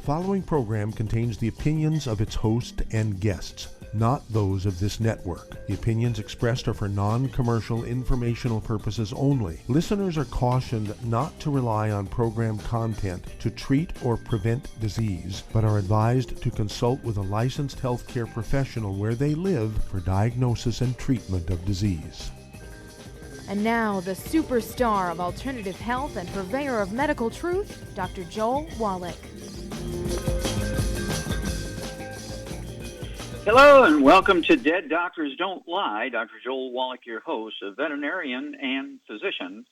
following program contains the opinions of its host and guests, not those of this network. The opinions expressed are for non-commercial informational purposes only. Listeners are cautioned not to rely on program content to treat or prevent disease, but are advised to consult with a licensed healthcare professional where they live for diagnosis and treatment of disease. And now, the superstar of alternative health and purveyor of medical truth, Dr. Joel Wallach. Hello and welcome to Dead Doctors Don't Lie. Dr. Joel Wallach, your host, a veterinarian and physician.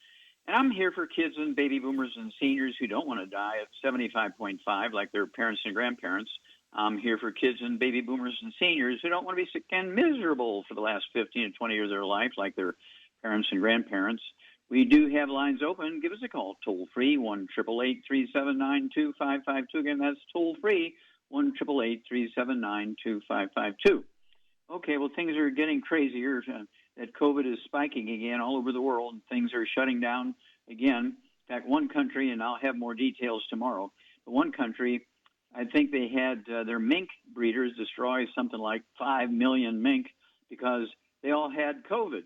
And I'm here for kids and baby boomers and seniors who don't want to die at 75.5 like their parents and grandparents. I'm here for kids and baby boomers and seniors who don't want to be sick and miserable for the last 15 to 20 years of their life like their parents and grandparents. We do have lines open. Give us a call, toll-free, 1-888-379-2552. Again, that's toll-free, 1-888-379-2552. Okay, well, things are getting crazier. That COVID is spiking again all over the world. Things are shutting down again. In fact, one country, and I'll have more details tomorrow, but one country, I think they had their mink breeders destroy something like 5 million mink because they all had COVID.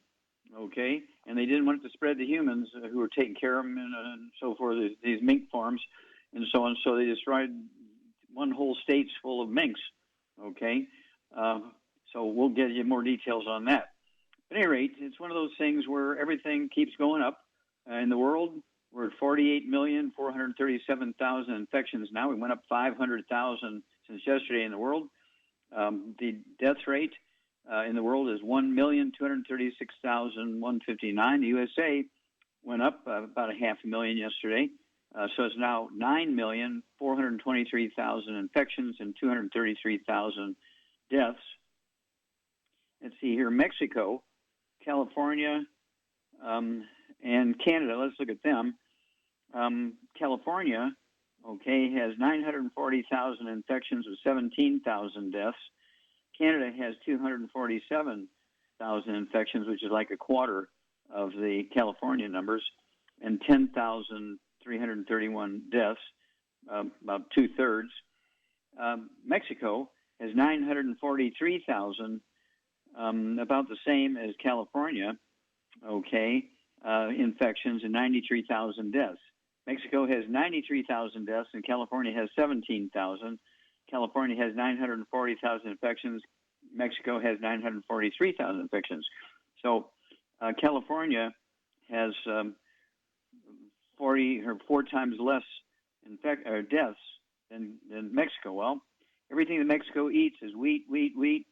Okay, and they didn't want it to spread to humans who were taking care of them and so forth, these mink farms and so on. So they destroyed one whole state's full of minks. Okay, so we'll get you more details on that. At any rate, it's one of those things where everything keeps going up. In the world, we're at 48,437,000 infections now. We went up 500,000 since yesterday in the world. The death rate in the world is 1,236,159. The USA went up about 500,000 yesterday. So it's now 9,423,000 infections and 233,000 deaths. Let's see here, Mexico, California, and Canada. Let's look at them. California, okay, has 940,000 infections with 17,000 deaths. Canada has 247,000 infections, which is like a quarter of the California numbers, and 10,331 deaths, about two-thirds. Mexico has 943,000, about the same as California, okay, infections and 93,000 deaths. Mexico has 93,000 deaths, and California has 17,000. California has 940,000 infections. Mexico has 943,000 infections. So California has 4 times less deaths than Mexico. Well, everything that Mexico eats is wheat.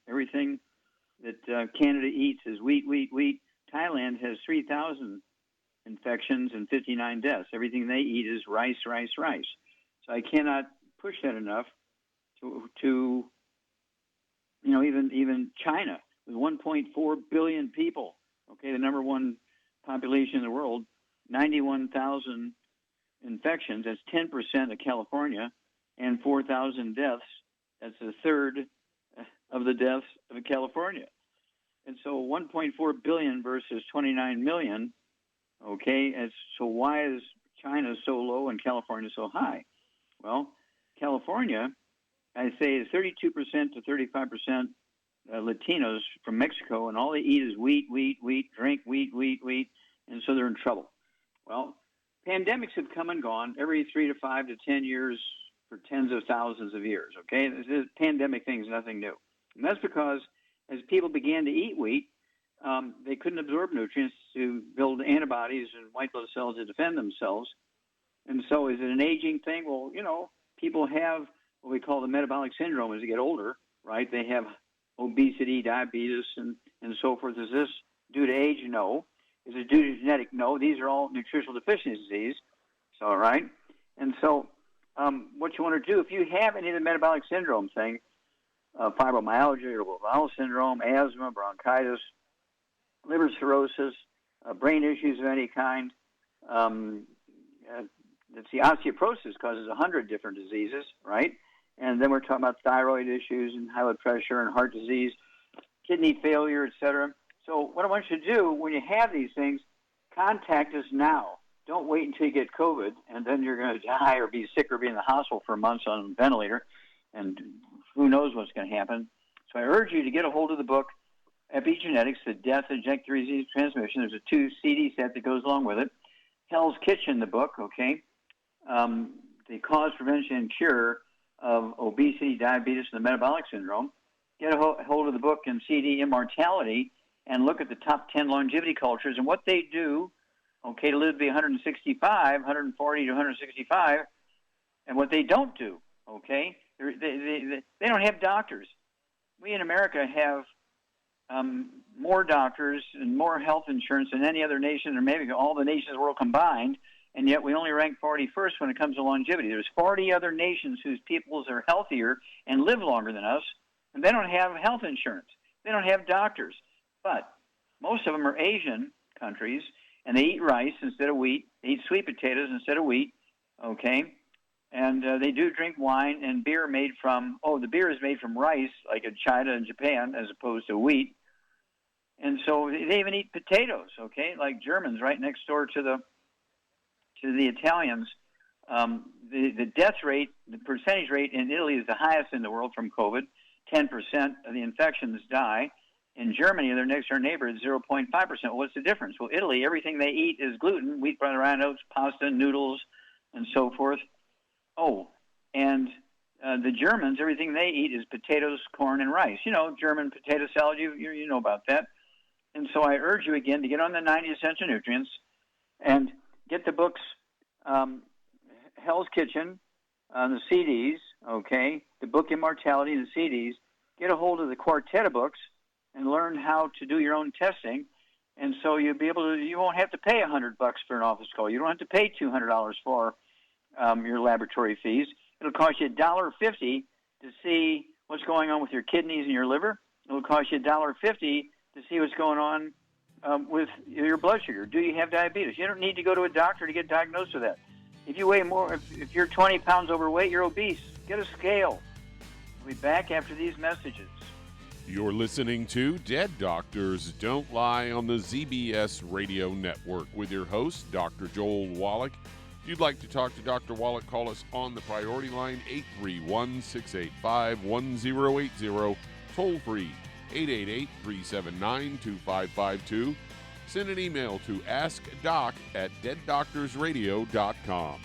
Everything that Canada eats is wheat. Thailand has 3,000 infections and 59 deaths. Everything they eat is rice. So I cannot push that enough. To even China with 1.4 billion people, okay, the number one population in the world, 91,000 infections. That's 10% of California, and 4,000 deaths. That's a third of the deaths of California. And so 1.4 billion versus 29 million. Okay, and so why is China so low and California so high? Well, California, I say 32% to 35% Latinos from Mexico, and all they eat is wheat, drink wheat, and so they're in trouble. Well, pandemics have come and gone every 3 to 5 to 10 years for tens of thousands of years, okay? This pandemic thing is nothing new. And that's because as people began to eat wheat, they couldn't absorb nutrients to build antibodies and white blood cells to defend themselves. And so is it an aging thing? Well, people have what we call the metabolic syndrome as they get older, right? They have obesity, diabetes, and so forth. Is this due to age? No. Is it due to genetic? No. These are all nutritional deficiency disease. So, all right? And so what you want to do, if you have any of the metabolic syndrome thing, fibromyalgia, irritable bowel syndrome, asthma, bronchitis, liver cirrhosis, brain issues of any kind, let's see, osteoporosis causes 100 different diseases, right? And then we're talking about thyroid issues and high blood pressure and heart disease, kidney failure, et cetera. So what I want you to do when you have these things, contact us now. don't wait until you get COVID, and then you're going to die or be sick or be in the hospital for months on a ventilator, and who knows what's going to happen. So I urge you to get a hold of the book, Epigenetics, The Death and Genetic Disease Transmission. There's a 2 CD set that goes along with it. Hell's Kitchen, the book, okay? The Cause, Prevention, and Cure of Obesity, Diabetes, and the Metabolic Syndrome. Get a hold of the book and CD, Immortality, and look at the top 10 longevity cultures and what they do, okay, to live to be 165, 140 to 165, and what they don't do, okay? They don't have doctors. We in America have more doctors and more health insurance than any other nation, or maybe all the nations of the world combined, and yet we only rank 41st when it comes to longevity. There's 40 other nations whose peoples are healthier and live longer than us, and they don't have health insurance. They don't have doctors. But most of them are Asian countries, and they eat rice instead of wheat. They eat sweet potatoes instead of wheat, okay? And they do drink wine and beer made from, the beer is made from rice, like in China and Japan, as opposed to wheat. And so they even eat potatoes, okay, like Germans right next door to the Italians. The death rate, the percentage rate in Italy is the highest in the world from COVID. 10% of the infections die. In Germany, their next-door neighbor, is 0.5%. Well, what's the difference? Well, Italy, everything they eat is gluten, wheat, brown rye oats, pasta, noodles, and so forth. And the Germans, everything they eat is potatoes, corn, and rice. You know, German potato salad, you know about that. And so I urge you again to get on the 90 Essential Nutrients and get the books, Hell's Kitchen, the CDs, okay, the book Immortality, the CDs. Get a hold of the quartet of books and learn how to do your own testing. And so you'll be able to, you won't have to pay $100 for an office call. You don't have to pay $200 for your laboratory fees. It'll cost you $1.50 to see what's going on with your kidneys and your liver. It'll cost you $1.50 to see what's going on with your blood sugar. Do you have diabetes? You don't need to go to a doctor to get diagnosed with that. If you weigh more, if you're 20 pounds overweight, you're obese. Get a scale. We'll be back after these messages. You're listening to Dead Doctors Don't Lie on the ZBS Radio Network with your host, Dr. Joel Wallach. If you'd like to talk to Dr. Wallach, call us on the priority line, 831-685-1080, toll free, 888-379-2552. Send an email to askdoc@deaddoctorsradio.com.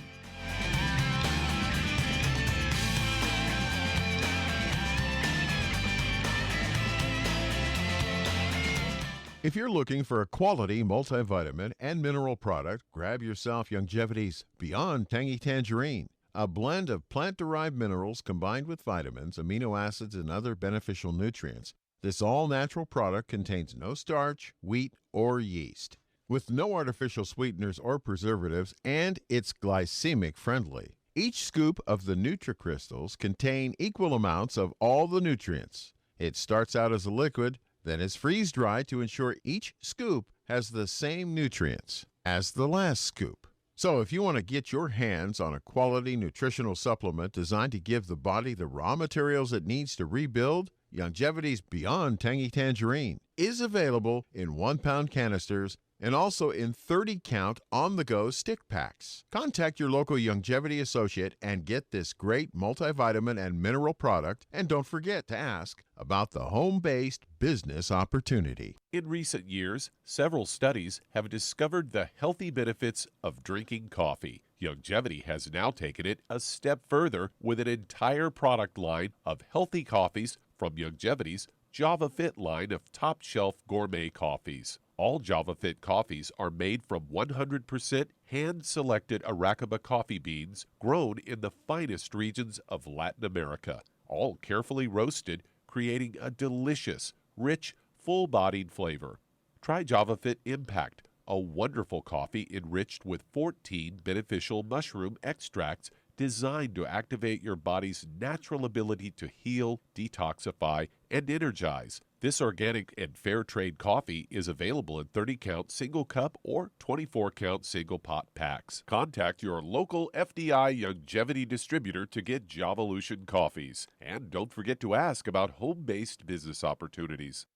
If you're looking for a quality multivitamin and mineral product, grab yourself Youngevity's Beyond Tangy Tangerine, a blend of plant-derived minerals combined with vitamins, amino acids, and other beneficial nutrients. This all-natural product contains no starch, wheat, or yeast, with no artificial sweeteners or preservatives, and it's glycemic friendly. Each scoop of the NutriCrystals contain equal amounts of all the nutrients. It starts out as a liquid, then is freeze-dried to ensure each scoop has the same nutrients as the last scoop. So if you want to get your hands on a quality nutritional supplement designed to give the body the raw materials it needs to rebuild, Youngevity's Beyond Tangy Tangerine is available in 1-pound canisters and also in 30-count on-the-go stick packs. Contact your local Youngevity associate and get this great multivitamin and mineral product, and don't forget to ask about the home-based business opportunity. In recent years, several studies have discovered the healthy benefits of drinking coffee. Youngevity has now taken it a step further with an entire product line of healthy coffees from Youngevity's Java Fit line of top-shelf gourmet coffees. All Java Fit coffees are made from 100% hand-selected Arabica coffee beans grown in the finest regions of Latin America, all carefully roasted, creating a delicious, rich, full-bodied flavor. Try Java Fit Impact, a wonderful coffee enriched with 14 beneficial mushroom extracts designed to activate your body's natural ability to heal, detoxify, and energize. This organic and fair trade coffee is available in 30-count single cup or 24-count single pot packs. Contact your local FDI Youngevity distributor to get Javalution coffees. And don't forget to ask about home-based business opportunities.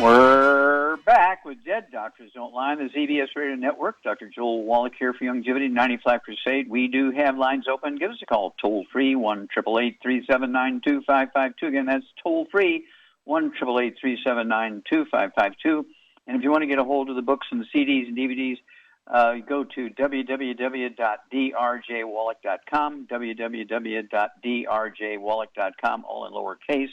We're back with Dead Doctors Don't Lie on the ZBS Radio Network. Dr. Joel Wallach here for Youngevity 95 Crusade. We do have lines open. Give us a call, toll-free, 1-888-379-2552. Again, that's toll-free, 1-888-379-2552. And if you want to get a hold of the books and the CDs and DVDs, go to www.drjwallach.com, www.drjwallach.com, all in lowercase.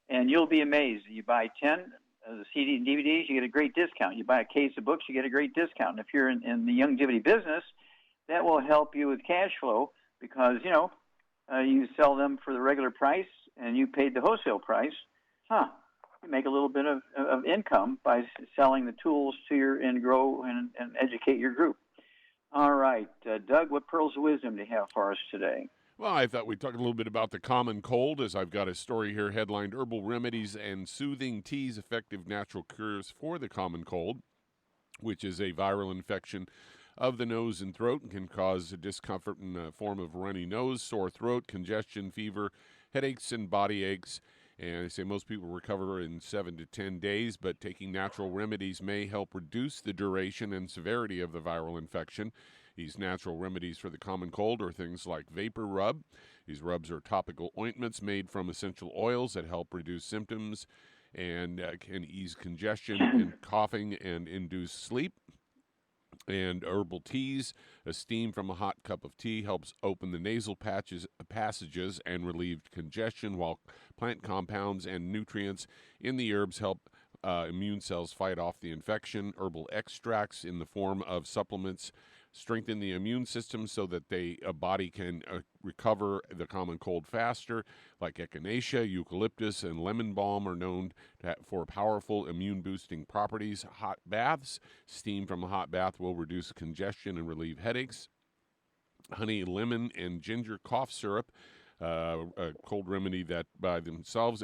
And you'll be amazed. You buy 10 of the CDs and DVDs, you get a great discount. You buy a case of books, you get a great discount. And if you're in the Youngevity business, that will help you with cash flow because, you sell them for the regular price and you paid the wholesale price. You make a little bit of income by selling the tools to and grow and educate your group. All right, Doug, what pearls of wisdom do you have for us today? Well, I thought we'd talk a little bit about the common cold, as I've got a story here headlined, Herbal Remedies and Soothing Teas, Effective Natural Cures for the Common Cold, which is a viral infection of the nose and throat and can cause discomfort in the form of runny nose, sore throat, congestion, fever, headaches, and body aches. And they say most people recover in 7 to 10 days, but taking natural remedies may help reduce the duration and severity of the viral infection. These natural remedies for the common cold are things like vapor rub. These rubs are topical ointments made from essential oils that help reduce symptoms and can ease congestion and coughing and induce sleep. And herbal teas, a steam from a hot cup of tea helps open the nasal passages and relieve congestion, while plant compounds and nutrients in the herbs help immune cells fight off the infection. Herbal extracts in the form of supplements strengthen the immune system so that a body can recover the common cold faster, like echinacea, eucalyptus, and lemon balm are known for powerful immune-boosting properties. Hot baths, steam from a hot bath will reduce congestion and relieve headaches. Honey, lemon, and ginger cough syrup, a cold remedy that by themselves,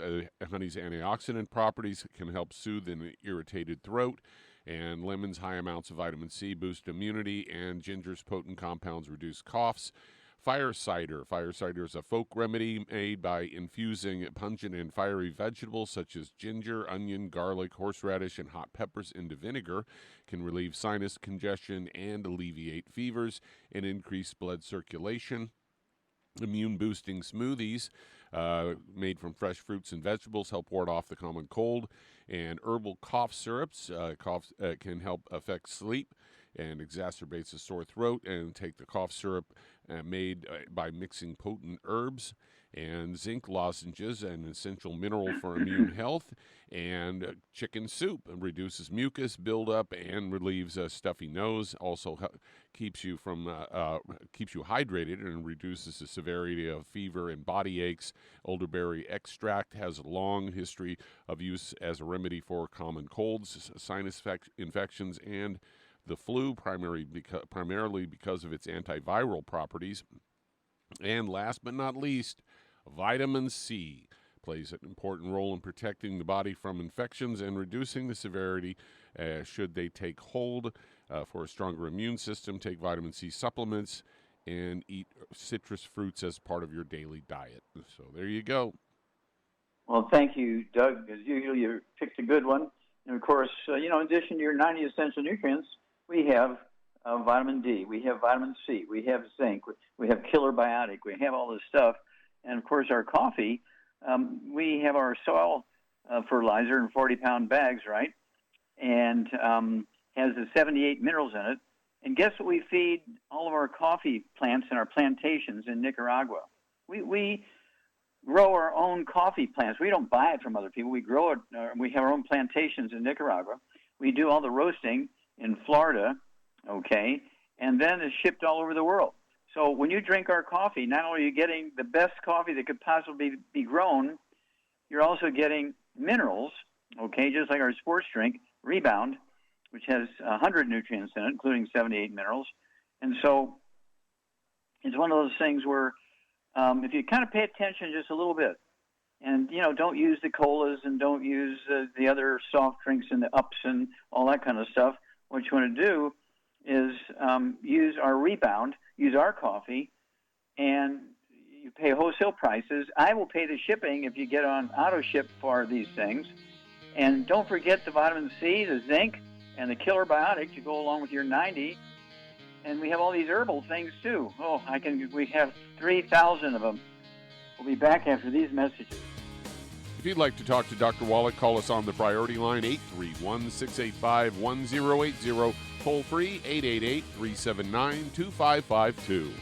honey's antioxidant properties can help soothe an irritated throat. And lemon's high amounts of vitamin C boost immunity, and ginger's potent compounds reduce coughs. Fire cider. Fire cider is a folk remedy made by infusing pungent and fiery vegetables such as ginger, onion, garlic, horseradish, and hot peppers into vinegar. Can relieve sinus congestion and alleviate fevers and increase blood circulation. Immune-boosting smoothies made from fresh fruits and vegetables help ward off the common cold. And herbal cough syrups can help affect sleep and exacerbates the sore throat. And take the cough syrup made by mixing potent herbs. And zinc lozenges, an essential mineral for immune health. And chicken soup reduces mucus buildup and relieves a stuffy nose. Also keeps you hydrated and reduces the severity of fever and body aches. Elderberry extract has a long history of use as a remedy for common colds, sinus infections, and the flu, primarily because of its antiviral properties. And last but not least, vitamin C plays an important role in protecting the body from infections and reducing the severity should they take hold. For a stronger immune system, take vitamin C supplements and eat citrus fruits as part of your daily diet. So there you go. Well, thank you, Doug. As usual, you picked a good one. And, of course, in addition to your 90 essential nutrients, we have vitamin D, we have vitamin C, we have zinc, we have killer biotic, we have all this stuff. And, of course, our coffee, we have our soil fertilizer in 40-pound bags, right? And has the 78 minerals in it. And guess what we feed all of our coffee plants in our plantations in Nicaragua? We grow our own coffee plants. We don't buy it from other people. We grow it. We have our own plantations in Nicaragua. We do all the roasting in Florida, okay? And then it's shipped all over the world. So when you drink our coffee, not only are you getting the best coffee that could possibly be grown, you're also getting minerals, okay, just like our sports drink, Rebound, which has 100 nutrients in it, including 78 minerals. And so it's one of those things where if you kind of pay attention just a little bit, and, don't use the colas and don't use the other soft drinks and the ups and all that kind of stuff. What you want to do is use our Rebound, use our coffee, and you pay wholesale prices. I will pay the shipping if you get on auto ship for these things. And don't forget the vitamin C, the zinc, and the killer biotic to go along with your 90. And we have all these herbal things too. We have 3,000 of them. We'll be back after these messages. If you'd like to talk to Dr. Wallach, call us on the priority line, 831-685-1080, toll free, 888-379-2552.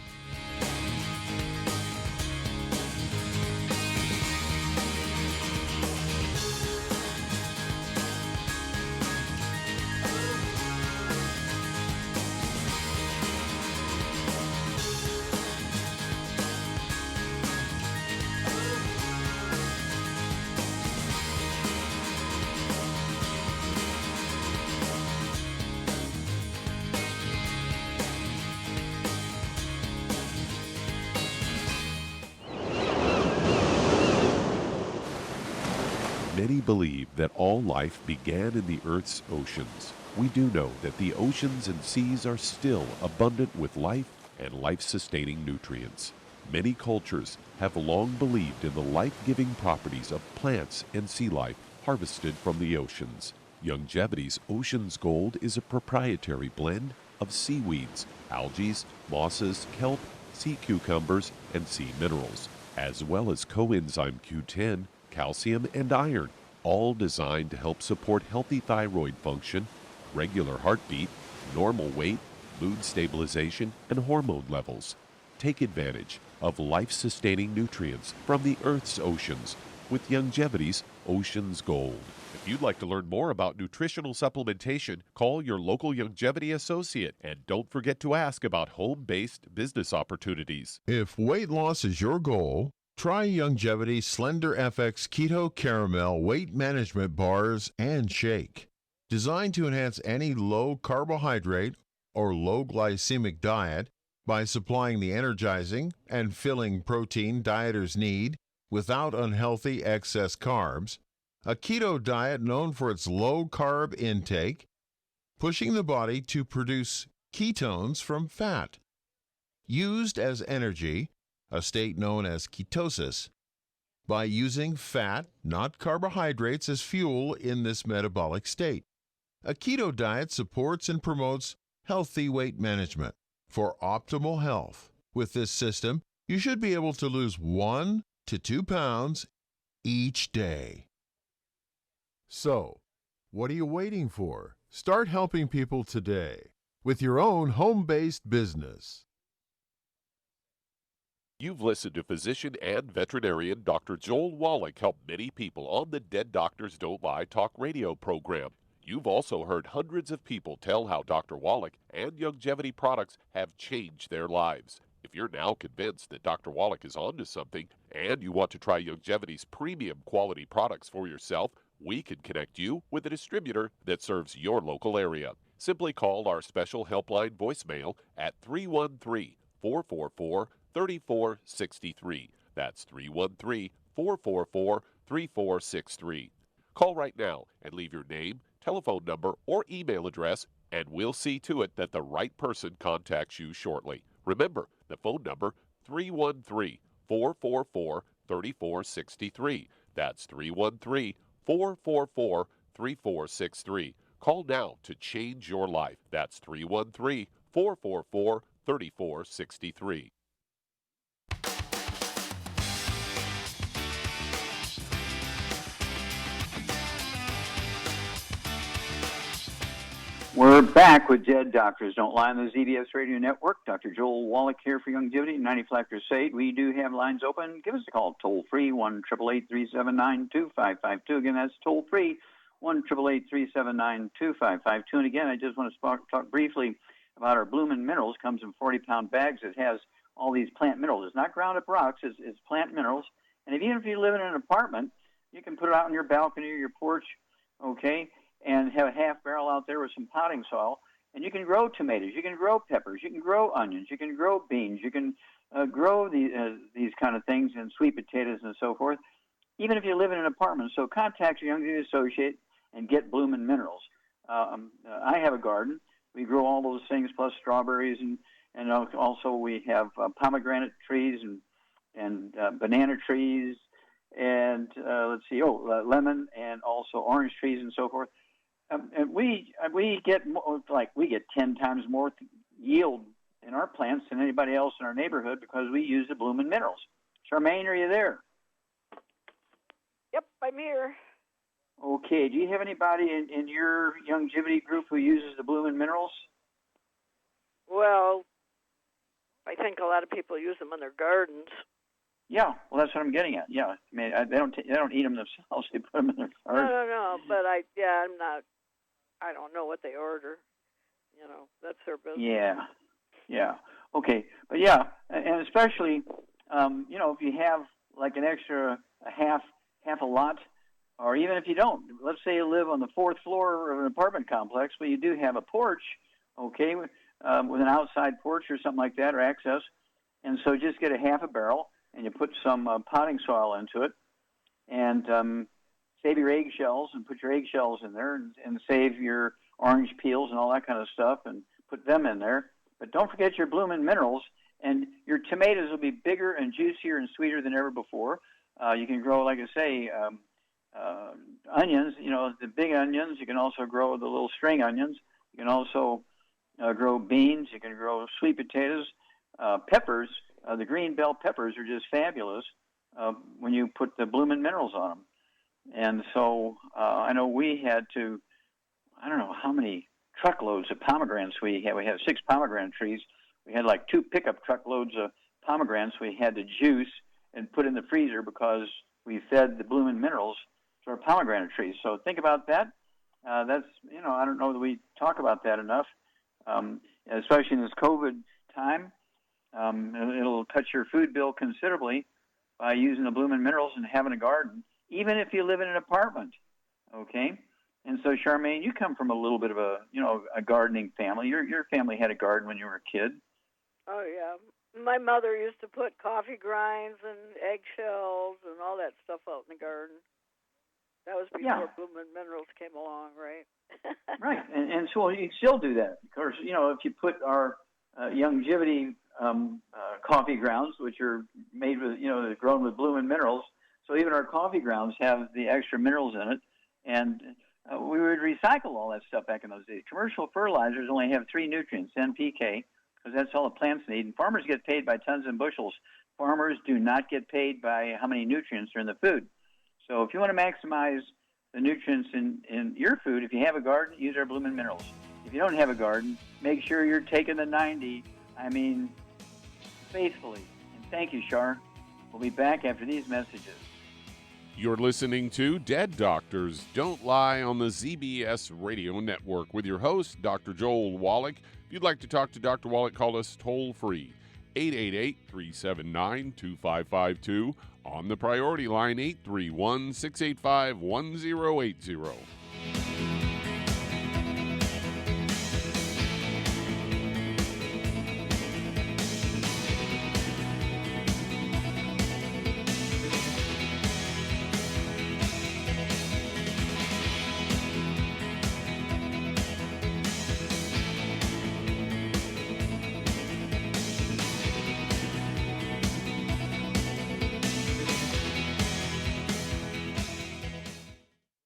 Many believe that all life began in the Earth's oceans. We do know that the oceans and seas are still abundant with life and life-sustaining nutrients. Many cultures have long believed in the life-giving properties of plants and sea life harvested from the oceans. Youngevity's Ocean's Gold is a proprietary blend of seaweeds, algae, mosses, kelp, sea cucumbers, and sea minerals, as well as coenzyme Q10, calcium, and iron, all designed to help support healthy thyroid function, regular heartbeat, normal weight, mood stabilization, and hormone levels. Take advantage of life-sustaining nutrients from the Earth's oceans with Youngevity's Ocean's Gold. If you'd like to learn more about nutritional supplementation, call your local Youngevity associate, and don't forget to ask about home-based business opportunities. If weight loss is your goal, try Youngevity Slender FX Keto Caramel Weight Management Bars and Shake. Designed to enhance any low carbohydrate or low glycemic diet by supplying the energizing and filling protein dieters need without unhealthy excess carbs, a keto diet known for its low carb intake, pushing the body to produce ketones from fat. Used as energy, a state known as ketosis, by using fat, not carbohydrates, as fuel in this metabolic state. A keto diet supports and promotes healthy weight management. For optimal health, with this system, you should be able to lose 1 to 2 pounds each day. So, what are you waiting for? Start helping people today with your own home-based business. You've listened to physician and veterinarian Dr. Joel Wallach help many people on the Dead Doctors Don't Lie talk radio program. You've also heard hundreds of people tell how Dr. Wallach and Youngevity products have changed their lives. If you're now convinced that Dr. Wallach is onto something and you want to try Youngevity's premium quality products for yourself, we can connect you with a distributor that serves your local area. Simply call our special helpline voicemail at 313-444-3463. That's 313-444-3463. Call right now and leave your name, telephone number, or email address, and we'll see to it that the right person contacts you shortly. Remember, the phone number, 313-444-3463. That's 313-444-3463. Call now to change your life. That's 313-444-3463. We're back with Dead Doctors Don't Lie on the ZBS Radio Network. Dr. Joel Wallach here for Youngevity, 95 Crusade. We do have lines open. Give us a call, toll-free, 1-888-379-2552. Again, that's toll-free, 1-888-379-2552. And again, I just want to talk briefly about our Bloomin' Minerals. Comes in 40-pound bags. It has all these plant minerals. It's not ground-up rocks. It's plant minerals. And even if you live in an apartment, you can put it out on your balcony or your porch, okay, and have a half barrel out there with some potting soil, and you can grow tomatoes, you can grow peppers, you can grow onions, you can grow beans, you can grow these kind of things, and sweet potatoes and so forth, even if you live in an apartment. So contact your Youngevity associate and get Bloomin' Minerals. I have a garden. We grow all those things, plus strawberries, and also we have pomegranate trees and banana trees and let's see, lemon, and also orange trees and so forth. And we get we get 10 times more yield in our plants than anybody else in our neighborhood because we use the Bloomin' Minerals. Charmaine, are you there? Yep, I'm here. Okay. Do you have anybody in your Youngevity group who uses the Bloomin' Minerals? Well, I think a lot of people use them in their gardens. Yeah, well, that's what I'm getting at. Yeah, I mean, they don't eat them themselves; they put them in their garden. No, but I'm not. I don't know what they order. That's their business. Yeah. Okay, but yeah, and especially, if you have like an extra half a lot, or even if you don't, let's say you live on the 4th floor of an apartment complex, but you do have a porch, okay, with an outside porch or something like that, or access, and so just get a half a barrel, and you put some potting soil into it, and save your eggshells and put your eggshells in there, and save your orange peels and all that kind of stuff, and put them in there. But don't forget your Bloomin' Minerals, and your tomatoes will be bigger and juicier and sweeter than ever before. You can grow, like I say, onions, the big onions. You can also grow the little string onions. You can also grow beans. You can grow sweet potatoes, peppers. The green bell peppers are just fabulous when you put the Bloomin' Minerals on them. And so I know we had to, I don't know how many truckloads of pomegranates we had. We had 6 pomegranate trees. We had like 2 pickup truckloads of pomegranates we had to juice and put in the freezer because we fed the Bloomin' Minerals to our pomegranate trees. So think about that. That's, I don't know that we talk about that enough, especially in this COVID time. It'll cut your food bill considerably by using the Bloomin' Minerals and having a garden, even if you live in an apartment, okay? And so, Charmaine, you come from a little bit of a gardening family. Your family had a garden when you were a kid. Oh, yeah. My mother used to put coffee grinds and eggshells and all that stuff out in the garden. That was before Bloomin' Minerals came along, right? Right, and so you still do that. Of course, if you put our Youngevity coffee grounds, which are made with, grown with Bloomin' Minerals, so even our coffee grounds have the extra minerals in it, and we would recycle all that stuff back in those days. Commercial fertilizers only have 3 nutrients, NPK, because that's all the plants need, and farmers get paid by tons and bushels. Farmers do not get paid by how many nutrients are in the food. So if you want to maximize the nutrients in your food, if you have a garden, use our Bloomin' Minerals. If you don't have a garden, make sure you're taking the 90, faithfully. And thank you, Char. We'll be back after these messages. You're listening to Dead Doctors Don't Lie on the ZBS Radio Network with your host, Dr. Joel Wallach. If you'd like to talk to Dr. Wallach, call us toll-free, 888-379-2552. On the priority line, 831-685-1080.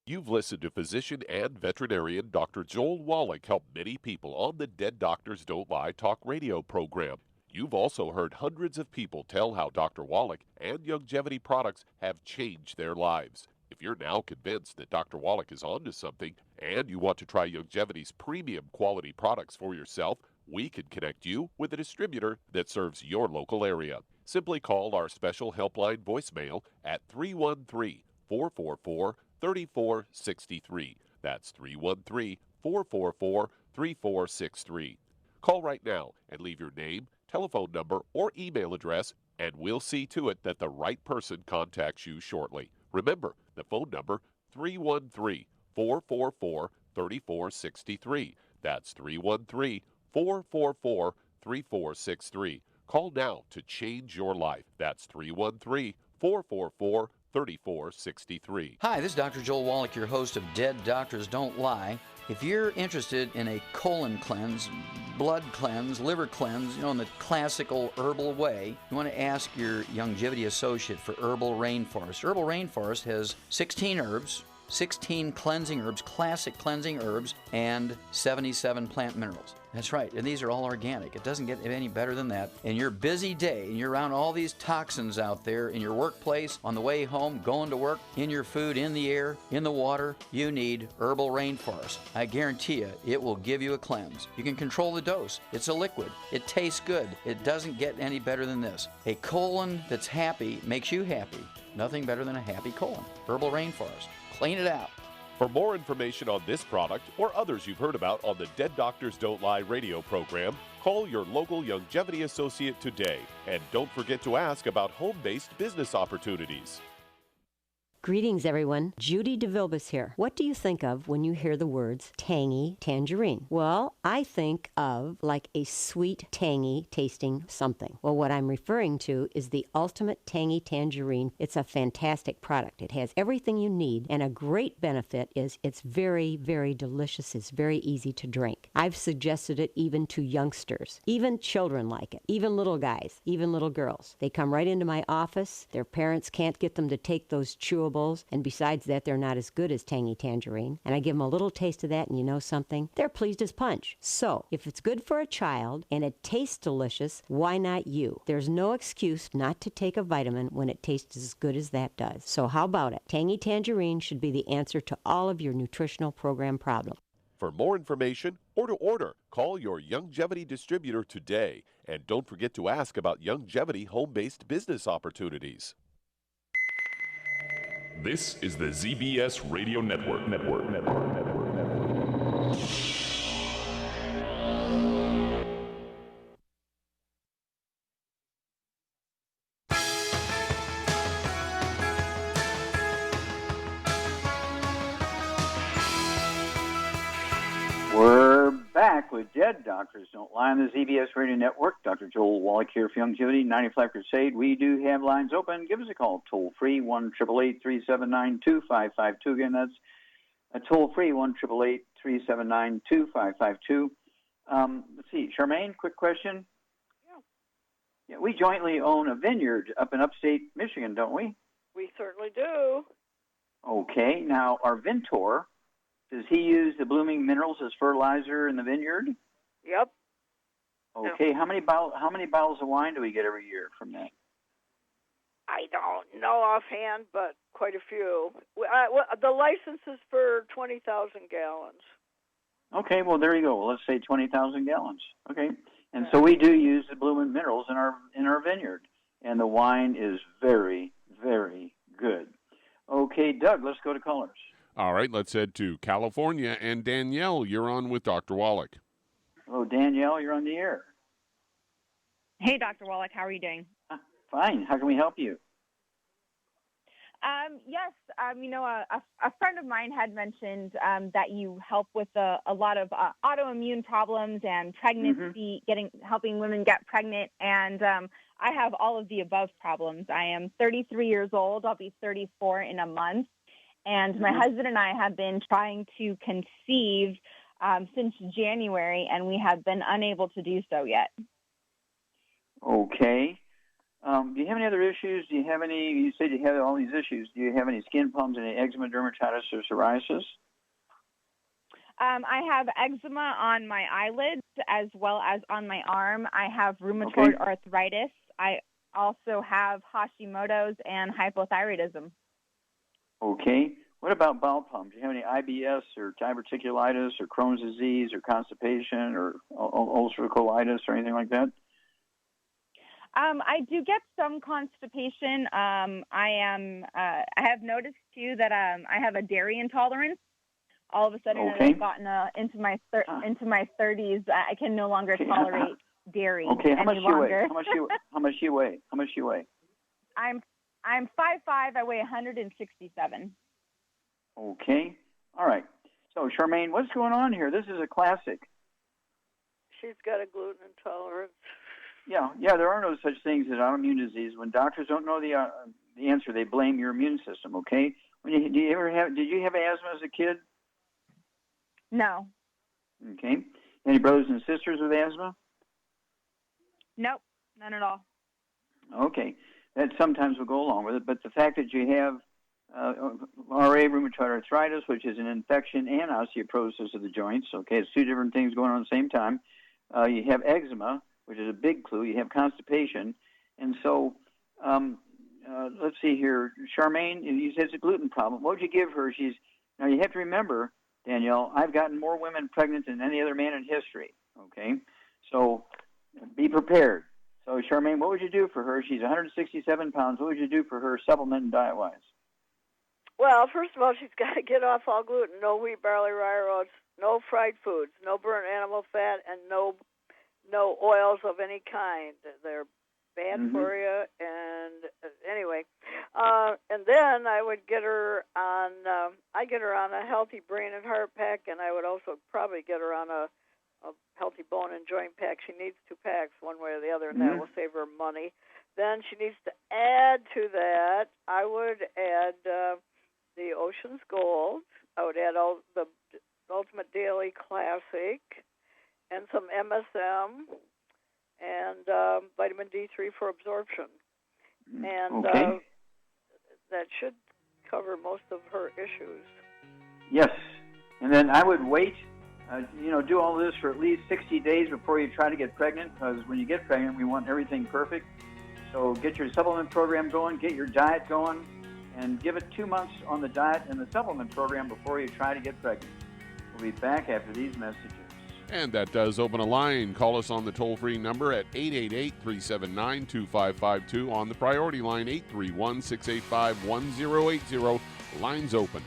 You've listened to physician and veterinarian Dr. Joel Wallach help many people on the Dead Doctors Don't Lie talk radio program. You've also heard hundreds of people tell how Dr. Wallach and Youngevity products have changed their lives. If you're now convinced that Dr. Wallach is onto something and you want to try Youngevity's premium quality products for yourself, we can connect you with a distributor that serves your local area. Simply call our special helpline voicemail at 313-444-3463. That's 313-444-3463. Call right now and leave your name, telephone number, or email address, and we'll see to it that the right person contacts you shortly. Remember, the phone number, 313-444-3463. That's 313-444-3463. Call now to change your life. That's 313-444-3463. 3463. Hi, this is Dr. Joel Wallach, your host of Dead Doctors Don't Lie. If you're interested in a colon cleanse, blood cleanse, liver cleanse, in the classical herbal way, you want to ask your Youngevity associate for Herbal Rainforest. Herbal Rainforest has 16 herbs, 16 cleansing herbs, classic cleansing herbs, and 77 plant minerals. That's right, and these are all organic. It doesn't get any better than that. In your busy day, and you're around all these toxins out there, in your workplace, on the way home, going to work, in your food, in the air, in the water, you need Herbal Rainforest. I guarantee you, it will give you a cleanse. You can control the dose. It's a liquid. It tastes good. It doesn't get any better than this. A colon that's happy makes you happy. Nothing better than a happy colon. Herbal Rainforest. Clean it out. For more information on this product or others you've heard about on the Dead Doctors Don't Lie radio program, call your local Youngevity associate today. And don't forget to ask about home-based business opportunities. Greetings, everyone. Judy DeVilbus here. What do you think of when you hear the words tangy tangerine? Well, I think of like a sweet, tangy tasting something. Well, what I'm referring to is the Ultimate Tangy Tangerine. It's a fantastic product. It has everything you need, and a great benefit is it's very, very delicious. It's very easy to drink. I've suggested it even to youngsters. Even children like it. Even little guys. Even little girls. They come right into my office. Their parents can't get them to take those chewables, and besides that, they're not as good as Tangy Tangerine. And I give them a little taste of that, and you know something? They're pleased as punch. So, if it's good for a child and it tastes delicious, why not you? There's no excuse not to take a vitamin when it tastes as good as that does. So how about it? Tangy Tangerine should be the answer to all of your nutritional program problems. For more information or to order, call your Youngevity distributor today. And don't forget to ask about Youngevity home-based business opportunities. This is the ZBS Radio Network. We're back with Dead Doctors Don't Lie on the ZBS Radio Network. Dr. Joel Wallach here for Youngevity, 95 Crusade. We do have lines open. Give us a call, toll-free, 1-888-379-2552. Again, that's a toll-free, 1-888-379-2552. Let's see, Charmaine, quick question. Yeah, we jointly own a vineyard up in upstate Michigan, don't we? We certainly do. Okay, now our Vintor, does he use the blooming minerals as fertilizer in the vineyard? Yep. Okay, No. how many bottles of wine do we get every year from that? I don't know offhand, but quite a few. The license is for 20,000 gallons. Okay, well there you go. Well, let's say 20,000 gallons. Okay, and so we do use the blooming minerals in our vineyard, and the wine is very, very good. Okay, Doug, let's go to callers. All right, let's head to California. And Danielle, you're on with Dr. Wallach. Hello, Danielle, you're on the air. Hey, Dr. Wallach, how are you doing? Fine. How can we help you? Yes, a friend of mine had mentioned that you help with a lot of autoimmune problems and pregnancy, helping women get pregnant, and I have all of the above problems. I am 33 years old. I'll be 34 in a month, and my husband and I have been trying to conceive since January, and we have been unable to do so yet. Okay. Do you have any other issues? Do you have any, you said you have all these issues. Do you have any skin problems, any eczema, dermatitis, or psoriasis? I have eczema on my eyelids as well as on my arm. I have rheumatoid arthritis. I also have Hashimoto's and hypothyroidism. Okay. What about bowel problems? Do you have any IBS or diverticulitis or Crohn's disease or constipation or ulcerative colitis or anything like that? I do get some constipation. I have noticed too that I have a dairy intolerance. All of a sudden, as I've gotten into my 30s, I can no longer tolerate dairy any longer. How much you weigh? I'm 5'5". I weigh 167. Okay. All right. So, Charmaine, what's going on here? This is a classic. She's got a gluten intolerance. Yeah. There are no such things as autoimmune disease. When doctors don't know the the answer. They blame your immune system. Okay. Did you have asthma as a kid? No. Okay. Any brothers and sisters with asthma? Nope, none at all. Okay. That sometimes will go along with it, but the fact that you have RA, rheumatoid arthritis, which is an infection, and osteoporosis of the joints, okay, it's two different things going on at the same time. You have eczema, which is a big clue. You have constipation. And so, let's see here. Charmaine, you said it's a gluten problem. What would you give her? Now, you have to remember, Danielle, I've gotten more women pregnant than any other man in history, okay? So be prepared. So, Charmaine, what would you do for her? She's 167 pounds. What would you do for her supplement and diet-wise? Well, first of all, she's got to get off all gluten, no wheat, barley, rye, or oats, no fried foods, no burnt animal fat, and no oils of any kind. They're bad for you. And anyway, and then I would get her on. I get her on a healthy brain and heart pack, and I would also probably get her on a healthy bone and joint pack. She needs 2 packs, one way or the other, and that will save her money. Then she needs to add to that. I would add the Ocean's Gold. I would add all the Ultimate Daily Classic and some MSM and vitamin D3 for absorption. And that should cover most of her issues. Yes. And then I would wait, do all this for at least 60 days before you try to get pregnant, because when you get pregnant, we want everything perfect. So get your supplement program going, get your diet going, and give it 2 months on the diet and the supplement program before you try to get pregnant. We'll be back after these messages. And that does open a line. Call us on the toll-free number at 888-379-2552. On the priority line, 831-685-1080. Lines open.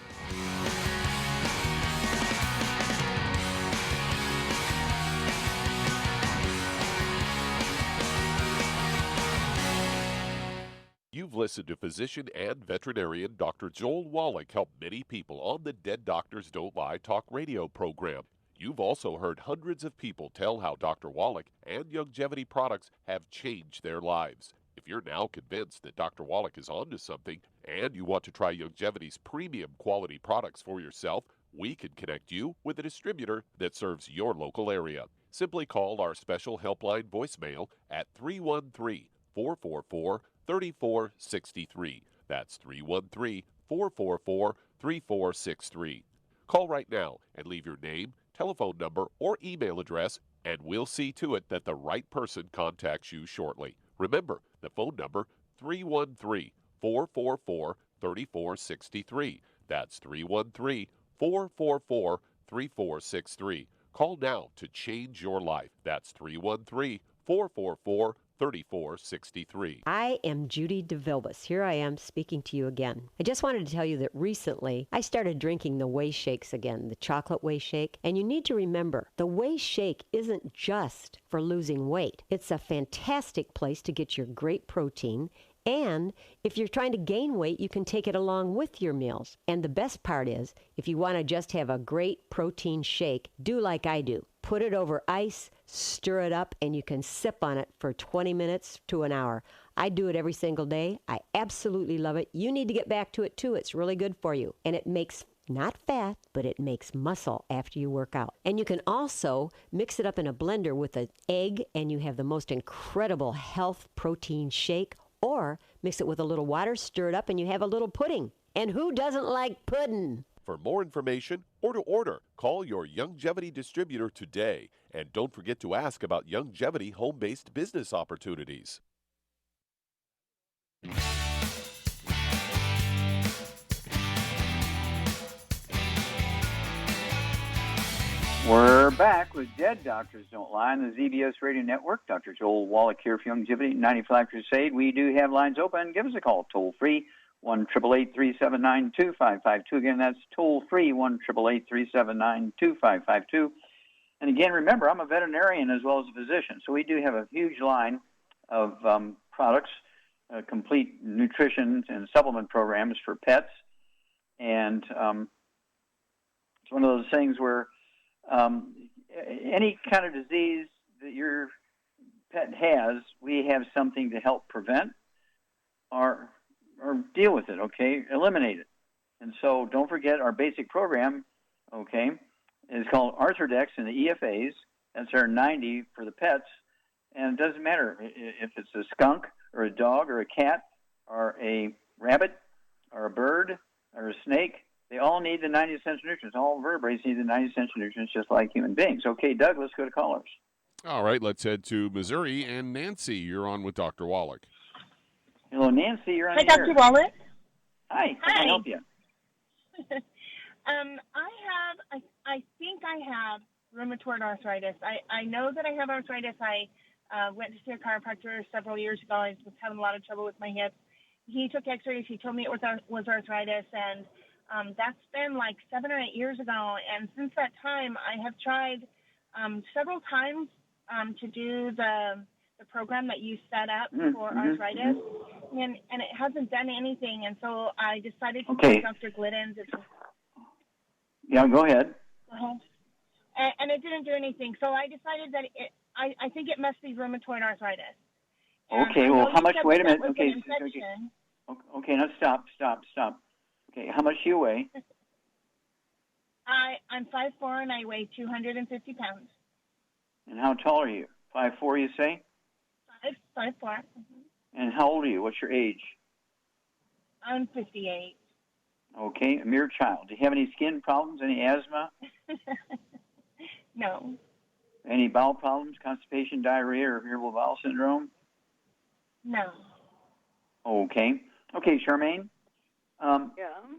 You've listened to physician and veterinarian Dr. Joel Wallach help many people on the Dead Doctors Don't Lie talk radio program. You've also heard hundreds of people tell how Dr. Wallach and Youngevity products have changed their lives. If you're now convinced that Dr. Wallach is onto something and you want to try Youngevity's premium quality products for yourself, we can connect you with a distributor that serves your local area. Simply call our special helpline voicemail at 313-444-3463. That's 313-444-3463. Call right now and leave your name, telephone number, or email address, and we'll see to it that the right person contacts you shortly. Remember, the phone number, 313-444-3463. That's 313-444-3463. Call now to change your life. That's 313-444-3463. I am Judy DeVilbus. Here I am speaking to you again. I just wanted to tell you that recently I started drinking the Whey shakes again, the chocolate Whey shake. And you need to remember, the Whey shake isn't just for losing weight. It's a fantastic place to get your great protein. And if you're trying to gain weight, you can take it along with your meals. And the best part is, if you want to just have a great protein shake, do like I do. Put it over ice, stir it up, and you can sip on it for 20 minutes to an hour. I do it every single day. I absolutely love it. You need to get back to it too. It's really good for you. And it makes not fat, but it makes muscle after you work out. And you can also mix it up in a blender with an egg, and you have the most incredible health protein shake. Or mix it with a little water, stir it up, and you have a little pudding. And who doesn't like pudding? For more information or to order, call your Youngevity distributor today. And don't forget to ask about Youngevity home-based business opportunities. We're back with Dead Doctors Don't Lie on the ZBS Radio Network. Dr. Joel Wallach here for Youngevity 95 Crusade. We do have lines open. Give us a call, toll-free, 1-888-379-2552. Again, that's toll-free, 1-888-379-2552. And again, remember, I'm a veterinarian as well as a physician, so we do have a huge line of products, complete nutrition and supplement programs for pets. And it's one of those things where any kind of disease that your pet has, we have something to help prevent or deal with it, okay? Eliminate it. And so don't forget our basic program, okay, is called Arthrodex and the EFAs. That's our 90 for the pets. And it doesn't matter if it's a skunk or a dog or a cat or a rabbit or a bird or a snake. They all need the 90 essential nutrients. All vertebrates need the 90 essential nutrients just like human beings. Okay, Doug, let's go to callers. All right, let's head to Missouri. And Nancy, you're on with Dr. Wallach. Hello, Nancy, you're on Hi, the air. Dr. Wallach. Hi, how can I help you? I think I have rheumatoid arthritis. I know that I have arthritis. I went to see a chiropractor several years ago. I was having a lot of trouble with my hips. He took x-rays. He told me it was arthritis, and that's been like 7 or 8 years ago. And since that time, I have tried several times to do the program that you set up for arthritis, and it hasn't done anything. And so I decided to take Dr. Glitten's. Yeah, go ahead. And it didn't do anything. So I decided that I think it must be rheumatoid arthritis. And okay, well, how much? Wait a minute. Okay, now stop. Okay, how much do you weigh? I'm 5'4" and I weigh 250 pounds. And how tall are you? 5'4", you say? 5'4". And how old are you? What's your age? I'm 58. Okay, a mere child. Do you have any skin problems? Any asthma? No. Any bowel problems? Constipation, diarrhea, or irritable bowel syndrome? No. Okay, Charmaine.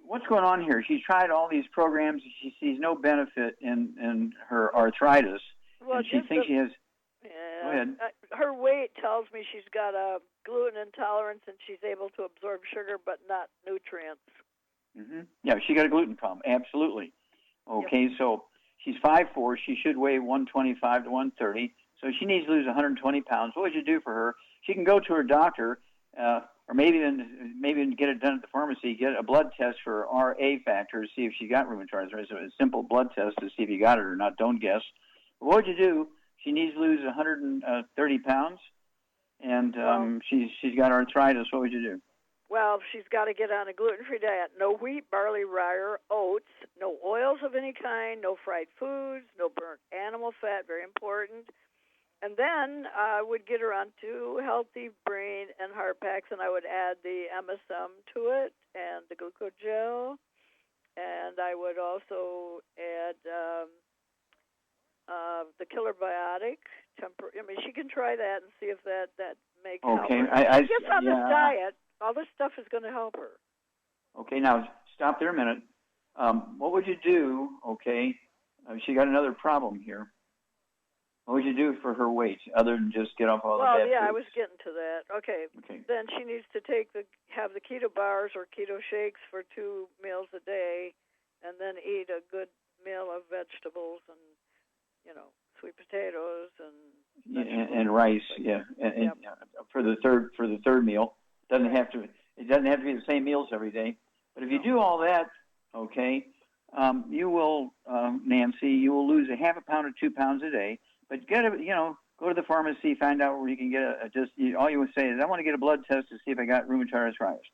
What's going on here? She's tried all these programs. She sees no benefit in her arthritis. Well, and she thinks she has... Go ahead. Her weight tells me she's got a gluten intolerance and she's able to absorb sugar but not nutrients. Yeah, she got a gluten problem. Absolutely. Okay, so she's 5'4". She should weigh 125 to 130. So she needs to lose 120 pounds. What would you do for her? She can go to her doctor, or maybe get it done at the pharmacy. Get a blood test for RA factor, see if she got rheumatoid arthritis. So a simple blood test to see if you got it or not. Don't guess. But what would you do? She needs to lose 130 pounds, and she's got arthritis. What would you do? Well, she's got to get on a gluten-free diet. No wheat, barley, rye, or oats. No oils of any kind. No fried foods. No burnt animal fat. Very important. And then I would get her onto healthy brain and heart packs, and I would add the MSM to it and the glucogel. And I would also add the killer biotic. She can try that and see if that makes help her. I guess on this diet, all this stuff is going to help her. Okay, now stop there a minute. What would you do? Okay, she got another problem here. What would you do for her weight other than just get off all the bad foods? I was getting to that. Okay. Then she needs to have the keto bars or keto shakes for 2 meals a day, and then eat a good meal of vegetables and sweet potatoes and rice. Yeah, and for the third meal. It doesn't have to be the same meals every day. But if you do all that, okay, you will, Nancy, you will lose a half a pound or 2 pounds a day. But go to the pharmacy, find out where you can get all you would say is, I want to get a blood test to see if I got rheumatoid arthritis.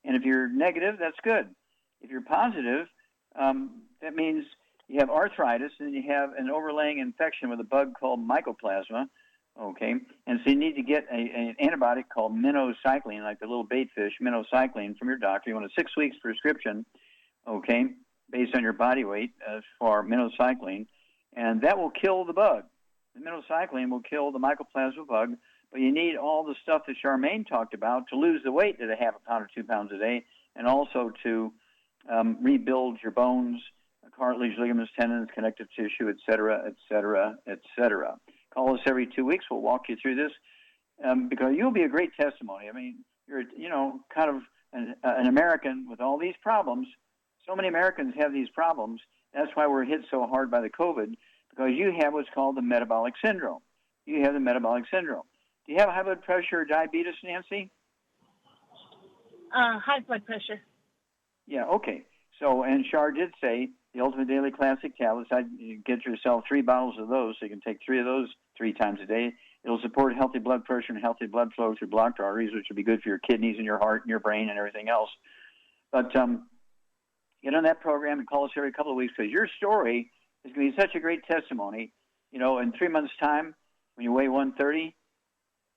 And if you're negative, that's good. If you're positive, that means you have arthritis and you have an overlaying infection with a bug called mycoplasma, okay? And so you need to get an antibiotic called minocycline, like the little bait fish, minocycline, from your doctor. You want a 6 weeks prescription, okay, based on your body weight for minocycline, and that will kill the bug. The minocycline will kill the mycoplasma bug, but you need all the stuff that Charmaine talked about to lose the weight to a half a pound or 2 pounds a day, and also to rebuild your bones, cartilage, ligaments, tendons, connective tissue, et cetera, et cetera, et cetera. Call us every 2 weeks. We'll walk you through this because you'll be a great testimony. I mean, you're, kind of an American with all these problems. So many Americans have these problems. That's why we're hit so hard by the COVID, because you have what's called the metabolic syndrome. You have the metabolic syndrome. Do you have high blood pressure or diabetes, Nancy? High blood pressure. Yeah, okay. So, and Char did say the Ultimate Daily Classic tablets, I'd get yourself 3 bottles of those, so you can take 3 of those 3 times a day. It'll support healthy blood pressure and healthy blood flow through blocked arteries, which will be good for your kidneys and your heart and your brain and everything else. But get on that program and call us every couple of weeks, because your story is going to be such a great testimony. You know, in 3 months' time, when you weigh 130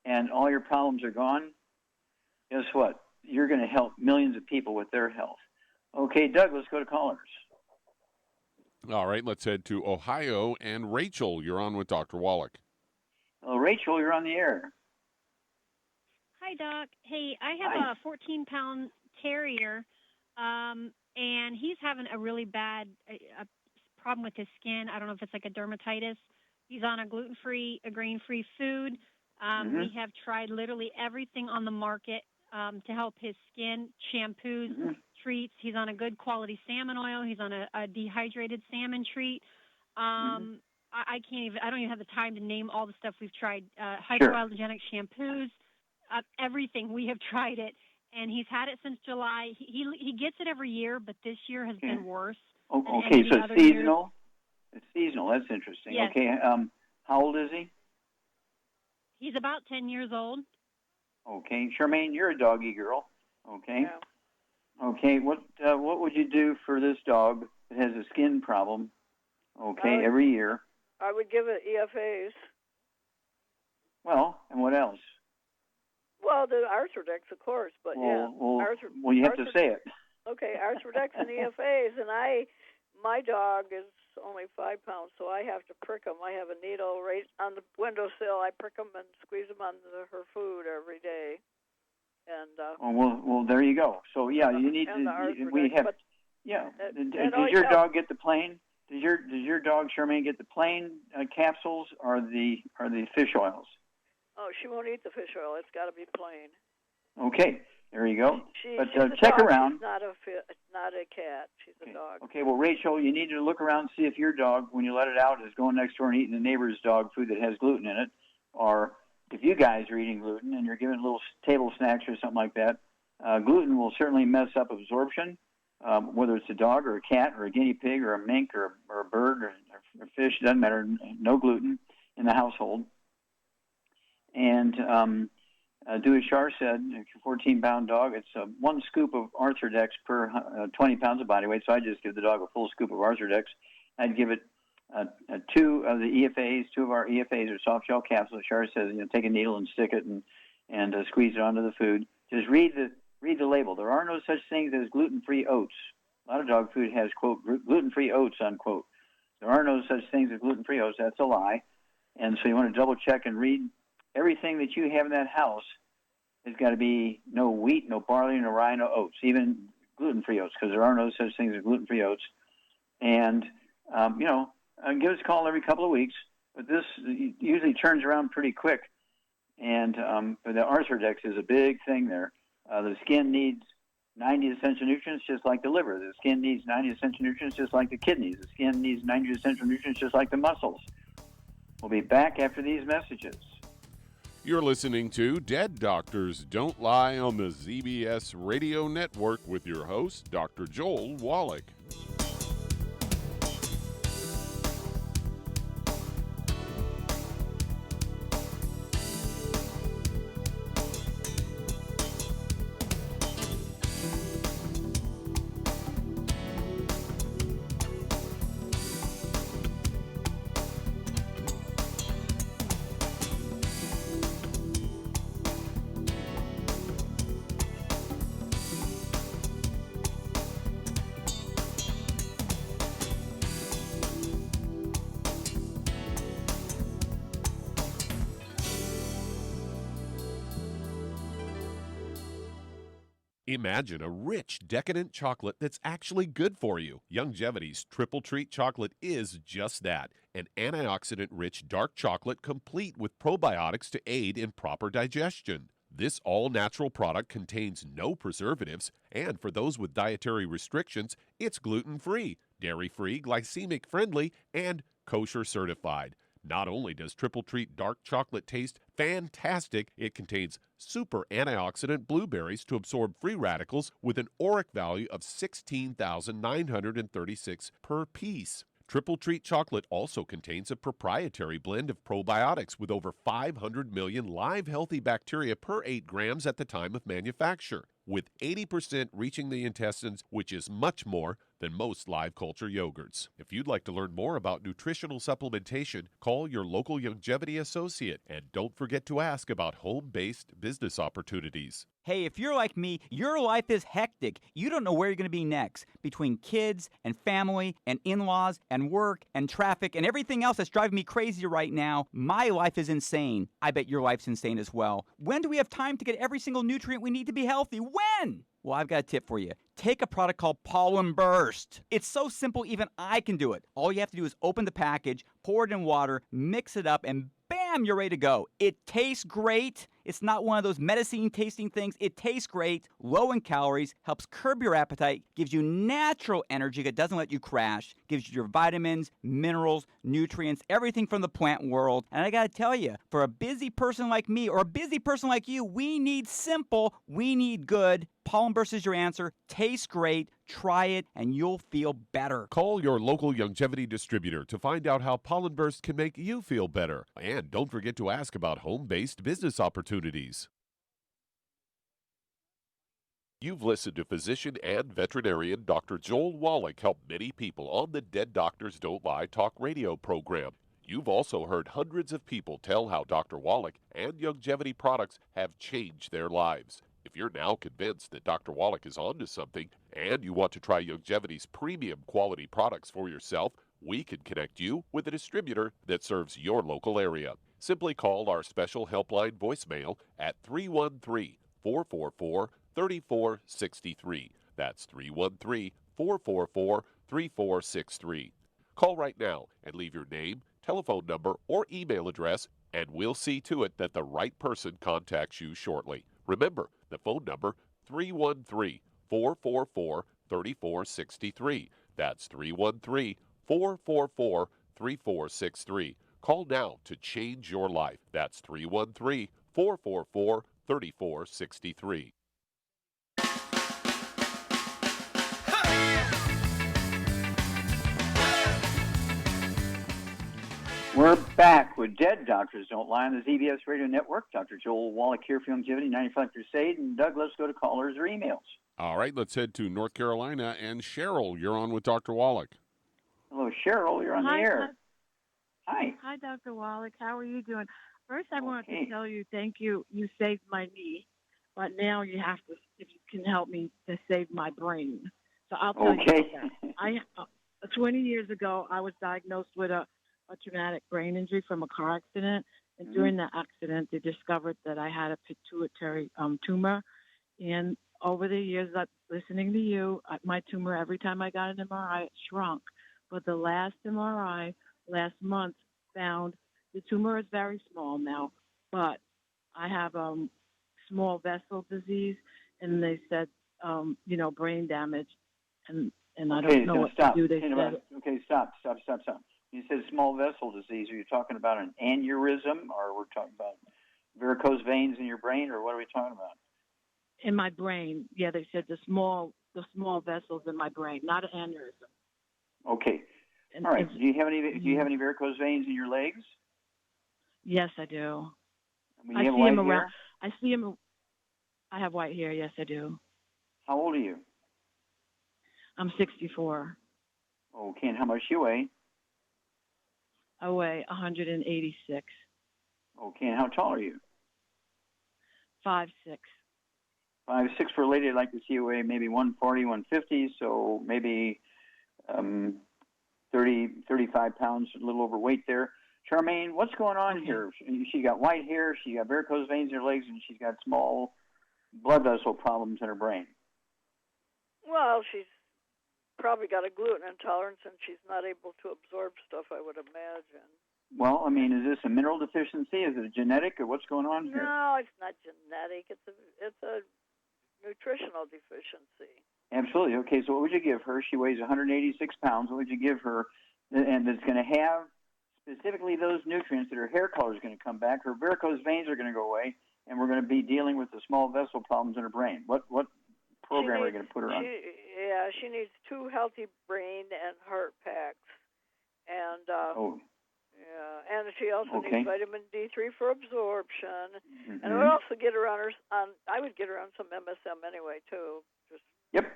and all your problems are gone, guess what? You're going to help millions of people with their health. Okay, Doug, let's go to callers. All right, let's head to Ohio. And Rachel, you're on with Dr. Wallach. Hello, Rachel, you're on the air. Hi, Doc. Hey, I have a 14-pound terrier, and he's having a really bad problem with his skin. I don't know if it's like a dermatitis. He's on a gluten-free, a grain-free food. We have tried literally everything on the market to help his skin, shampoos, treats. He's on a good quality salmon oil. He's on a dehydrated salmon treat. I don't even have the time to name all the stuff we've tried. Hypoallergenic shampoos, everything. We have tried it, and he's had it since July. He gets it every year, but this year has been worse. Okay, so it's seasonal. It's seasonal. That's interesting. Yes. Okay, how old is he? He's about 10 years old. Okay, Charmaine, you're a doggy girl. Okay. Yeah. Okay, what would you do for this dog that has a skin problem? Okay, every year. I would give it EFAs. Well, and what else? Well, the Arthrodex, of course, but well, you have to say it. Okay, Arthrodex and EFAs, and my dog is only 5 pounds, so I have to prick him. I have a needle right on the windowsill. I prick him and squeeze him on her food every day. And well, there you go. So yeah, you need to. We have. Yeah. Does your dog get the plain? Does your dog Charmaine get the plain capsules or the fish oils? Oh, she won't eat the fish oil. It's got to be plain. Okay, there you go. She's check a dog. around. She's not a cat. She's a dog. Okay, well, Rachel, you need to look around and see if your dog, when you let it out, is going next door and eating the neighbor's dog food that has gluten in it, or if you guys are eating gluten and you're giving little table snacks or something like that. Gluten will certainly mess up absorption, whether it's a dog or a cat or a guinea pig or a mink or a bird or fish, doesn't matter, no gluten in the household. And do as Char said, if you're a 14-pound dog, it's 1 scoop of Arthrodex per 20 pounds of body weight, so I just give the dog a full scoop of Arthrodex. I'd give it 2 of the EFAs, 2 of our EFAs or soft gel capsules. Char says, take a needle and stick it and squeeze it onto the food. Just read the label. There are no such things as gluten-free oats. A lot of dog food has, quote, gluten-free oats, unquote. There are no such things as gluten-free oats. That's a lie. And so you want to double-check and read everything that you have in that house. Has got to be no wheat, no barley, no rye, no oats, even gluten-free oats, because there are no such things as gluten-free oats. And, give us a call every couple of weeks. But this usually turns around pretty quick. And but the Arthrodex is a big thing there. The skin needs 90 essential nutrients just like the liver. The skin needs 90 essential nutrients just like the kidneys. The skin needs 90 essential nutrients just like the muscles. We'll be back after these messages. You're listening to Dead Doctors Don't Lie on the ZBS Radio Network with your host, Dr. Joel Wallach. Imagine a rich, decadent chocolate that's actually good for you. Youngevity's Triple Treat chocolate is just that, an antioxidant-rich dark chocolate complete with probiotics to aid in proper digestion. This all-natural product contains no preservatives, and for those with dietary restrictions, it's gluten-free, dairy-free, glycemic-friendly, and kosher certified. Not only does Triple Treat dark chocolate taste fantastic, it contains super antioxidant blueberries to absorb free radicals with an ORAC value of 16,936 per piece. Triple Treat chocolate also contains a proprietary blend of probiotics with over 500 million live healthy bacteria per 8 grams at the time of manufacture, with 80% reaching the intestines, which is much more than most live culture yogurts. If you'd like to learn more about nutritional supplementation, call your local Youngevity associate, and don't forget to ask about home-based business opportunities. Hey, if you're like me, your life is hectic. You don't know where you're going to be next. Between kids and family and in-laws and work and traffic and everything else that's driving me crazy right now, my life is insane. I bet your life's insane as well. When do we have time to get every single nutrient we need to be healthy? When? Well, I've got a tip for you. Take a product called Pollen Burst. It's so simple, even I can do it. All you have to do is open the package, pour it in water, mix it up, and bam, you're ready to go. It tastes great. It's not one of those medicine tasting things. It tastes great, low in calories, helps curb your appetite, gives you natural energy that doesn't let you crash, gives you your vitamins, minerals, nutrients, everything from the plant world. And I gotta tell you, for a busy person like me or a busy person like you, we need simple, we need good. Pollen Burst is your answer. Tastes great. Try it, and you'll feel better. Call your local Youngevity distributor to find out how Pollen Burst can make you feel better. And don't forget to ask about home-based business opportunities. You've listened to physician and veterinarian Dr. Joel Wallach help many people on the Dead Doctors Don't Lie talk radio program. You've also heard hundreds of people tell how Dr. Wallach and Youngevity products have changed their lives. If you're now convinced that Dr. Wallach is onto something and you want to try Youngevity's premium quality products for yourself, we can connect you with a distributor that serves your local area. Simply call our special helpline voicemail at 313-444-3463. That's 313-444-3463. Call right now and leave your name, telephone number, or email address, and we'll see to it that the right person contacts you shortly. Remember, the phone number, 313-444-3463. That's 313-444-3463. Call now to change your life. That's 313-444-3463. We're back with Dead Doctors Don't Lie on the ZBS Radio Network. Dr. Joel Wallach here for Youngevity 95 Crusade. And Doug, let's go to callers or emails. All right, let's head to North Carolina. And Cheryl, you're on with Dr. Wallach. Hello, Cheryl. You're on the air. Hi. Hi, Dr. Wallach. How are you doing? First, I wanted to tell you thank you. You saved my knee, but now you have to, if you can help me, to save my brain. So I'll tell you that. 20 years ago, I was diagnosed with a traumatic brain injury from a car accident. And during that accident, they discovered that I had a pituitary tumor. And over the years, listening to you, my tumor, every time I got an MRI, it shrunk. But the last MRI last month found the tumor is very small now, but I have small vessel disease, and they said, brain damage, and I don't know what to do. They said, okay, stop. You said small vessel disease. Are you talking about an aneurysm, or we're talking about varicose veins in your brain, or what are we talking about? In my brain, yeah, they said the small vessels in my brain, not an aneurysm. Okay. All right. Do you have any varicose veins in your legs? Yes, I do. I see them around. Hair? I see them. I have white hair. Yes, I do. How old are you? I'm 64. Okay. And how much you weigh? I weigh 186. Okay. And how tall are you? 5'6". 5'6" for a lady. I'd like to see you weigh maybe 140, 150. So maybe 35 pounds, a little overweight there. Charmaine, what's going on here? She got white hair, she got varicose veins in her legs, and she's got small blood vessel problems in her brain. Well, she's probably got a gluten intolerance, and she's not able to absorb stuff, I would imagine. Well, I mean, is this a mineral deficiency? Is it genetic, or what's going on here? No, it's not genetic. It's a nutritional deficiency. Absolutely. Okay, so what would you give her? She weighs 186 pounds. What would you give her? And it's going to have specifically those nutrients that her hair color is going to come back. Her varicose veins are going to go away, and we're going to be dealing with the small vessel problems in her brain. What program are we going to put her on? She needs 2 healthy brain and heart packs. And yeah, and she also Okay. needs vitamin D3 for absorption. Mhm. And I would also get her on I would get her on some MSM anyway too. Just Yep.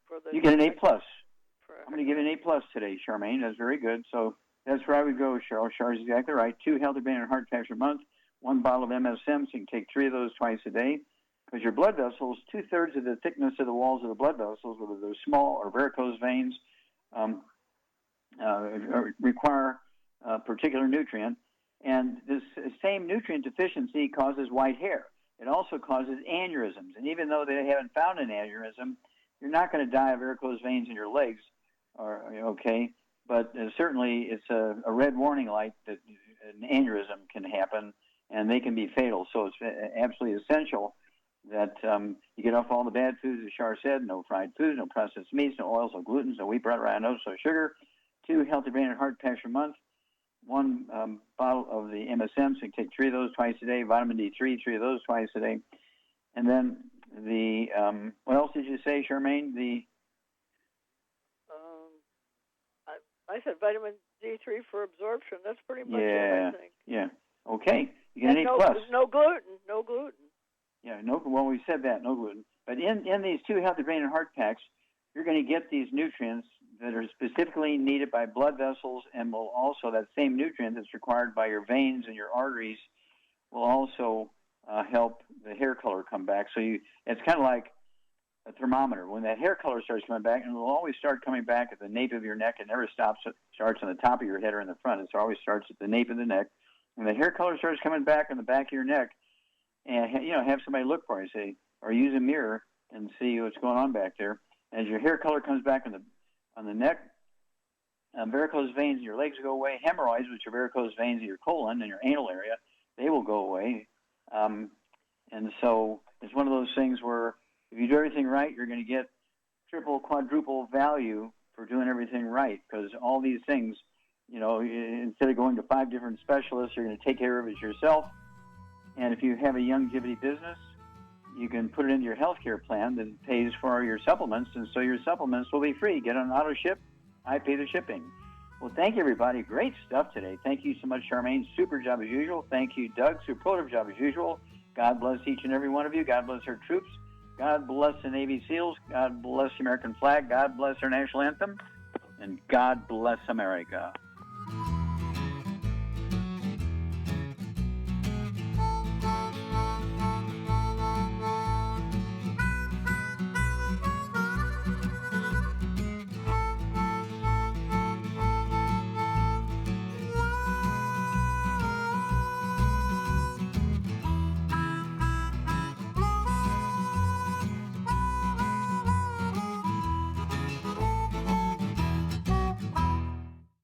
for the You get an A+. I'm going to give you an A+ today, Charmaine. That's very good. So that's where I would go, Cheryl. Cheryl's exactly right. 2 healthy brain and heart packs a month, 1 bottle of MSM, so you can take 3 of those twice a day. Because your blood vessels, 2/3 of the thickness of the walls of the blood vessels, whether they're small or varicose veins, require a particular nutrient. And this same nutrient deficiency causes white hair. It also causes aneurysms. And even though they haven't found an aneurysm, you're not going to die of varicose veins in your legs, okay? But certainly it's a red warning light that an aneurysm can happen, and they can be fatal. So it's absolutely essential that you get off all the bad foods, as Shar said, no fried foods, no processed meats, no oils, no gluten, no wheat, bread, rye, no sugar, 2 healthy brain and heart packs a month, 1 bottle of the MSM, so you can take 3 of those twice a day, vitamin D3, 3 of those twice a day. And then the, what else did you say, Charmaine? I said vitamin D3 for absorption. That's pretty much it, I think. Yeah. Okay. You get an no, A+. No gluten. No gluten. Yeah, well, we said that, no gluten. But in these 2 healthy brain and heart packs, you're going to get these nutrients that are specifically needed by blood vessels, and will also, that same nutrient that's required by your veins and your arteries will also help the hair color come back. So it's kind of like a thermometer. When that hair color starts coming back, and it will always start coming back at the nape of your neck. It never starts on the top of your head or in the front. It always starts at the nape of the neck. When the hair color starts coming back on the back of your neck, and have somebody look for you, say, or use a mirror and see what's going on back there. As your hair color comes back on the neck, varicose veins in your legs go away. Hemorrhoids, which are varicose veins in your colon and your anal area, they will go away. And so it's one of those things where if you do everything right, you're going to get triple, quadruple value for doing everything right. Because all these things, instead of going to 5 different specialists, you're going to take care of it yourself. And if you have a Youngevity business, you can put it into your healthcare plan that pays for your supplements, and so your supplements will be free. Get on auto ship. I pay the shipping. Well, thank you, everybody. Great stuff today. Thank you so much, Charmaine. Super job as usual. Thank you, Doug. Superlative job as usual. God bless each and every one of you. God bless our troops. God bless the Navy SEALs. God bless the American flag. God bless our national anthem. And God bless America.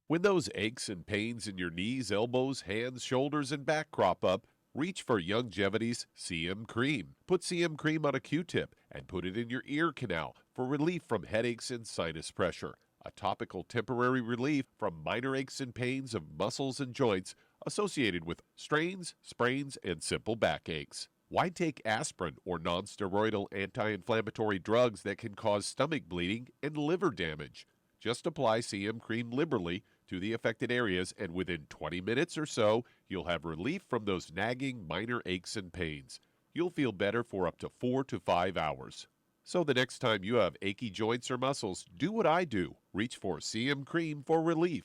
When those aches and pains in your knees, elbows, hands, shoulders, and back crop up, reach for Youngevity's CM Cream. Put CM Cream on a Q-tip and put it in your ear canal for relief from headaches and sinus pressure. A topical temporary relief from minor aches and pains of muscles and joints associated with strains, sprains, and simple backaches. Why take aspirin or non-steroidal anti-inflammatory drugs that can cause stomach bleeding and liver damage? Just apply CM Cream liberally to the affected areas, and within 20 minutes or so, you'll have relief from those nagging minor aches and pains. You'll feel better for up to 4 to 5 hours. So the next time you have achy joints or muscles, do what I do. Reach for CM Cream for relief.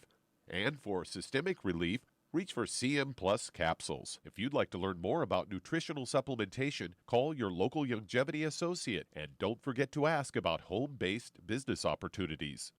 And for systemic relief, reach for CM Plus capsules. If you'd like to learn more about nutritional supplementation, call your local Youngevity associate, and don't forget to ask about home-based business opportunities.